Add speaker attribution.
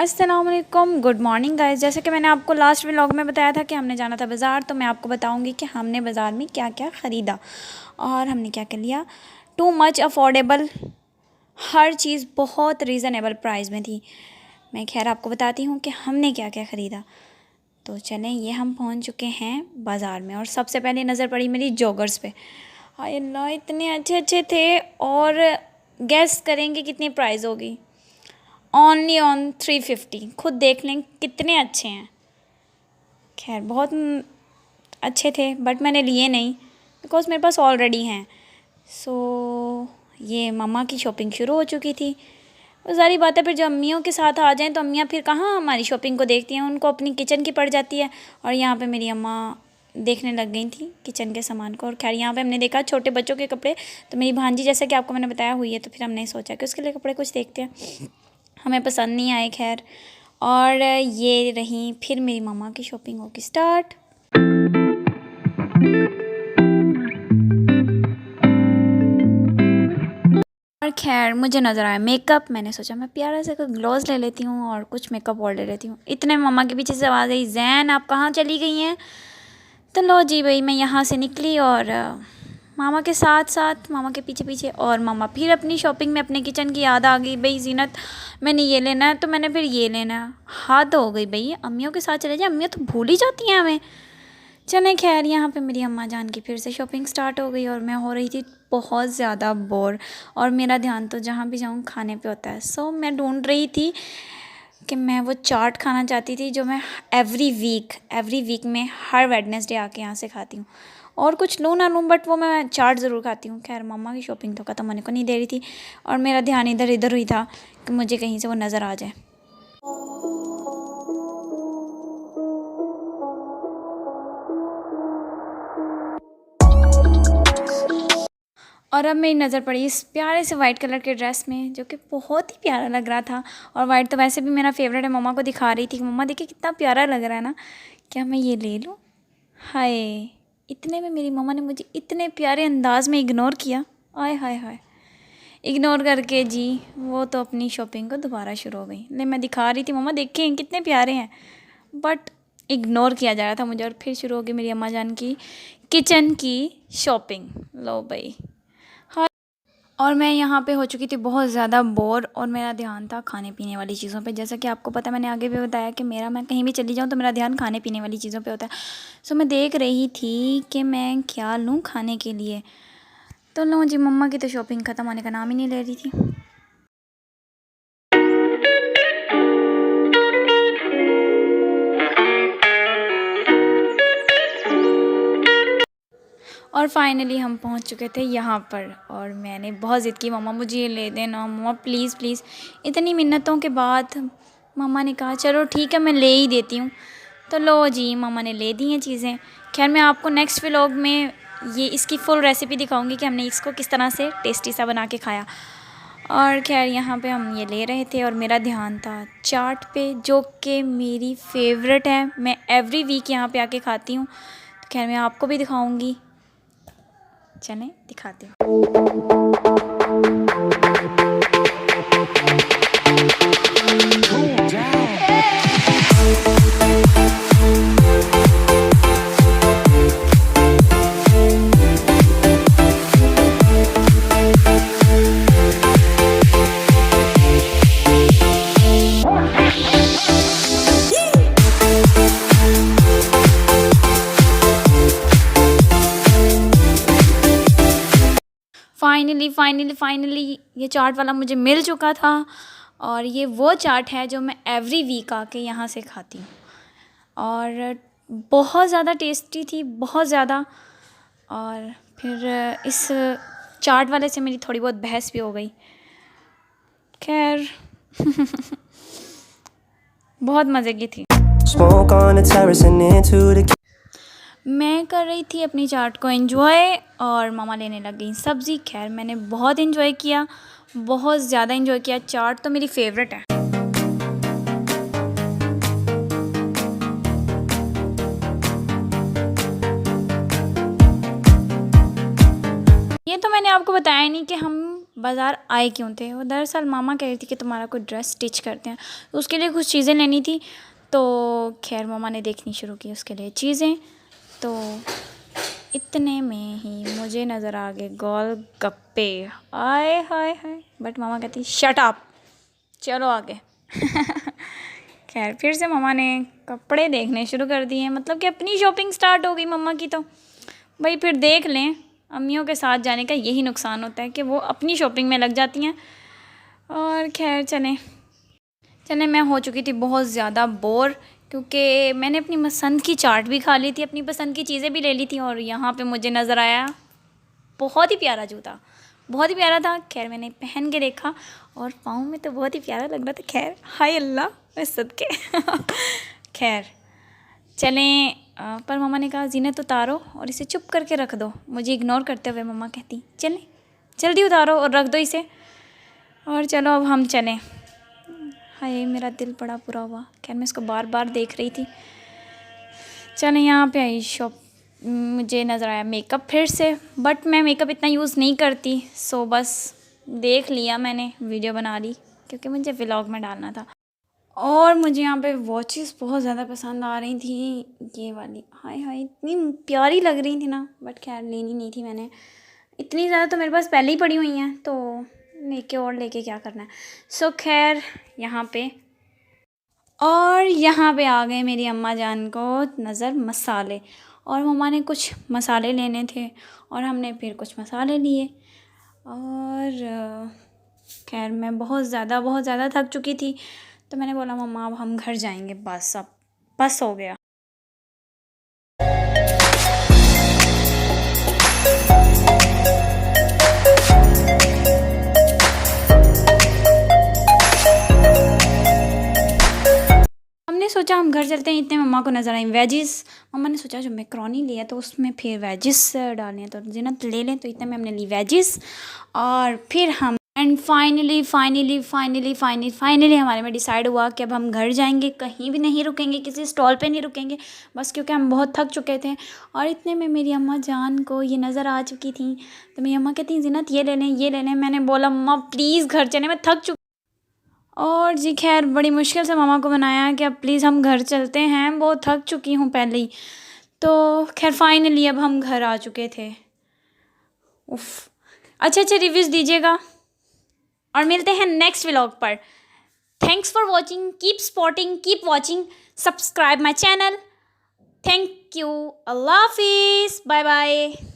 Speaker 1: अस्सलाम वालेकुम, good morning guys. जैसे कि मैंने आपको लास्ट व्लॉग में बताया था कि हमने जाना था बाज़ार, तो मैं आपको बताऊंगी कि हमने बाज़ार में क्या क्या ख़रीदा और हमने क्या क्या लिया। टू मच अफोर्डेबल, हर चीज़ बहुत रीज़नेबल प्राइस में थी। मैं खैर आपको बताती हूँ कि हमने क्या क्या ख़रीदा। तो चलें, ये हम पहुँच चुके हैं बाज़ार में और सबसे पहले नज़र पड़ी मेरी जॉगर्स पे। हाय अल्लाह, इतने अच्छे अच्छे थे। और गैस करेंगे कितनी प्राइस होगी? Only on 350। खुद देख लें कितने अच्छे हैं। खैर बहुत अच्छे थे बट मैंने लिए नहीं बिकॉज़ मेरे पास ऑलरेडी हैं। सो ये मम्मा की शॉपिंग शुरू हो चुकी थी। वो सारी बातें फिर जो अम्मियों के साथ आ जाएं तो अम्मियाँ फिर कहाँ हमारी शॉपिंग को देखती हैं, उनको अपनी किचन की पड़ जाती है। और यहाँ पे मेरी अम्मा देखने लग गई थी किचन के सामान को। और खैर यहाँ पे हमने देखा छोटे बच्चों के कपड़े। तो मेरी भांजी, जैसा कि आपको मैंने बताया, हुई है, तो फिर हमने सोचा कि उसके लिए कपड़े कुछ देखते हैं। हमें पसंद नहीं आए खैर। और ये रही फिर मेरी मम्मा की शॉपिंग होगी स्टार्ट। और खैर मुझे नज़र आया मेकअप। मैंने सोचा मैं प्यारा सा कोई ग्लॉस ले लेती हूँ और कुछ मेकअप और ले लेती हूँ। इतने मम्मा के पीछे से आवाज़ आई, जैन आप कहाँ चली गई हैं? तो लो जी भाई, मैं यहाँ से निकली और मामा के साथ साथ, मामा के पीछे पीछे, और मामा फिर अपनी शॉपिंग में अपने किचन की याद आ गई। भाई जीनत, मैंने ये लेना है तो मैंने फिर ये लेना है। हद हो गई भाई, अम्मियों के साथ चले जाए, अम्मियाँ तो भूल ही जाती हैं हमें। चलें खैर, यहाँ पे मेरी अम्मा जान की फिर से शॉपिंग स्टार्ट हो गई और मैं हो रही थी बहुत ज़्यादा बोर। और मेरा ध्यान तो जहाँ भी जाऊँ खाने पे होता है। सो मैं ढूंढ रही थी कि मैं वो चाट खाना चाहती थी जो मैं एवरी वीक में हर वेडनेसडे आके यहाँ से खाती हूँ। और कुछ लूँ ना लूँ बट वो मैं चाट ज़रूर खाती हूँ। खैर मम्मा की शॉपिंग तो ख़त्म होने को नहीं दे रही थी और मेरा ध्यान इधर इधर ही था कि मुझे कहीं से वो नज़र आ जाए। और अब मेरी नज़र पड़ी इस प्यारे से वाइट कलर के ड्रेस में, जो कि बहुत ही प्यारा लग रहा था। और वाइट तो वैसे भी मेरा फेवरेट है। मम्मा को दिखा रही थी, मम्मा देखिए कितना प्यारा लग रहा है ना, क्या मैं ये ले लूँ? हाय, इतने में मेरी मम्मा ने मुझे इतने प्यारे अंदाज में इग्नोर किया। आय हाय हाय, इग्नोर करके जी वो तो अपनी शॉपिंग को दोबारा शुरू हो गई। नहीं, मैं दिखा रही थी मम्मा देखें कितने प्यारे हैं, बट इग्नोर किया जा रहा था मुझे। और फिर शुरू हो गई मेरी अम्मा जान की किचन की शॉपिंग। लो भाई, और मैं यहाँ पे हो चुकी थी बहुत ज़्यादा बोर और मेरा ध्यान था खाने पीने वाली चीज़ों पे। जैसा कि आपको पता है, मैंने आगे भी बताया कि मैं कहीं भी चली जाऊँ तो मेरा ध्यान खाने पीने वाली चीज़ों पे होता है। सो मैं देख रही थी कि मैं क्या लूँ खाने के लिए। तो लो जी, मम्मा की तो शॉपिंग ख़त्म होने का नाम ही नहीं ले रही थी। और फाइनली हम पहुंच चुके थे यहाँ पर और मैंने बहुत ज़िद की, मम्मा मुझे ये ले देना, मम्मा प्लीज़ प्लीज़। इतनी मिन्नतों के बाद मम्मा ने कहा चलो ठीक है मैं ले ही देती हूँ। तो लो जी, मम्मा ने ले दी हैं चीज़ें। खैर मैं आपको नेक्स्ट व्लॉग में ये इसकी फुल रेसिपी दिखाऊंगी कि हमने इसको किस तरह से टेस्टी सा बना के खाया। और खैर यहाँ पे हम ये ले रहे थे और मेरा ध्यान था चाट पे, जो कि मेरी फेवरेट है। मैं एवरी वीक यहाँ पे आके खाती हूँ। तो खैर मैं आपको भी दिखाऊंगी, चलें दिखाती हूँ। फाइनली ये चाट वाला मुझे मिल चुका था। और ये वो चाट है जो मैं एवरी वीक आके यहाँ से खाती हूँ और बहुत ज़्यादा टेस्टी थी, बहुत ज़्यादा। और फिर इस चाट वाले से मेरी थोड़ी बहुत बहस भी हो गई। खैर बहुत मज़े की थी। मैं कर रही थी अपनी चाट को एंजॉय और मामा लेने लग गई सब्ज़ी। खैर मैंने बहुत एंजॉय किया, बहुत ज़्यादा एंजॉय किया। चाट तो मेरी फेवरेट है। ये तो मैंने आपको बताया नहीं कि हम बाज़ार आए क्यों थे? वो दरअसल मामा कह रही थी कि तुम्हारा कोई ड्रेस स्टिच करते हैं, तो उसके लिए कुछ चीज़ें लेनी थी। तो खैर मामा ने देखनी शुरू की उसके लिए चीज़ें। तो इतने में ही मुझे नज़र आ गए गोलगप्पे। आए हाय हाय! बट मामा कहती शट अप, चलो आगे। खैर फिर से मम्मा ने कपड़े देखने शुरू कर दिए, मतलब कि अपनी शॉपिंग स्टार्ट हो गई मम्मा की। तो भाई फिर देख लें, अम्मियों के साथ जाने का यही नुकसान होता है कि वो अपनी शॉपिंग में लग जाती हैं। और खैर चलें मैं हो चुकी थी बहुत ज़्यादा बोर, क्योंकि मैंने अपनी पसंद की चाट भी खा ली थी, अपनी पसंद की चीज़ें भी ले ली थी, और यहाँ पे मुझे नज़र आया बहुत ही प्यारा जूता, बहुत ही प्यारा था। खैर मैंने पहन के देखा और पाँव में तो बहुत ही प्यारा लग रहा था। खैर हाय अल्लाह मैं सदके। खैर चलें, पर मम्मा ने कहा ज़ीनत उतारो और इसे चुप करके रख दो। मुझे इग्नोर करते हुए मम्मा कहती चलें जल्दी उतारो और रख दो इसे, और चलो अब हम चलें। हाय मेरा दिल बड़ा बुरा हुआ। खैर मैं इसको बार बार देख रही थी। चलें यहाँ पे आई शॉप, मुझे नज़र आया मेकअप फिर से, बट मैं मेकअप इतना यूज़ नहीं करती, सो बस देख लिया मैंने, वीडियो बना ली क्योंकि मुझे व्लॉग में डालना था। और मुझे यहाँ पे वॉचेस बहुत ज़्यादा पसंद आ रही थी, ये वाली हाय हाय इतनी प्यारी लग रही थी ना, बट खैर लेनी नहीं थी मैंने। इतनी ज़्यादा तो मेरे पास पहले ही पड़ी हुई हैं, तो लेके और लेके क्या करना है। सो खैर यहाँ पे आ गए मेरी अम्मा जान को नज़र मसाले, और मम्मा ने कुछ मसाले लेने थे और हमने फिर कुछ मसाले लिए। और खैर मैं बहुत ज़्यादा थक चुकी थी, तो मैंने बोला मम्मा अब हम घर जाएंगे, बस अब बस हो गया। हमने सोचा हम घर चलते हैं, इतने मम्मा को नज़र आई वेजिस। मम्मा ने सोचा जो मैकरोनी लिया तो उसमें फिर वेजिस डालने हैं, तो ज़ीनत ले लें, तो इतने में हमने ली वेजिस। और फिर हम एंड फाइनली हमारे में डिसाइड हुआ कि अब हम घर जाएंगे, कहीं भी नहीं रुकेंगे, किसी स्टॉल पे नहीं रुकेंगे, बस क्योंकि हम बहुत थक चुके थे। और इतने में मेरी अम्मा जान को ये नज़र आ चुकी थी, तो मेरी अम्मा कहती ज़ीनत ये ले लें। मैंने बोला अम्मा प्लीज़ घर चलें, मैं थक चुकी। और जी खैर बड़ी मुश्किल से मामा को बनाया कि अब प्लीज़ हम घर चलते हैं, बहुत थक चुकी हूँ पहले ही। तो खैर फाइनली अब हम घर आ चुके थे। उफ़, अच्छे रिव्यूज़ दीजिएगा और मिलते हैं नेक्स्ट व्लॉग पर। Thanks for watching, keep spotting, keep watching, subscribe my channel. Thank you, अल्लाह हाफिज़, बाय बाय।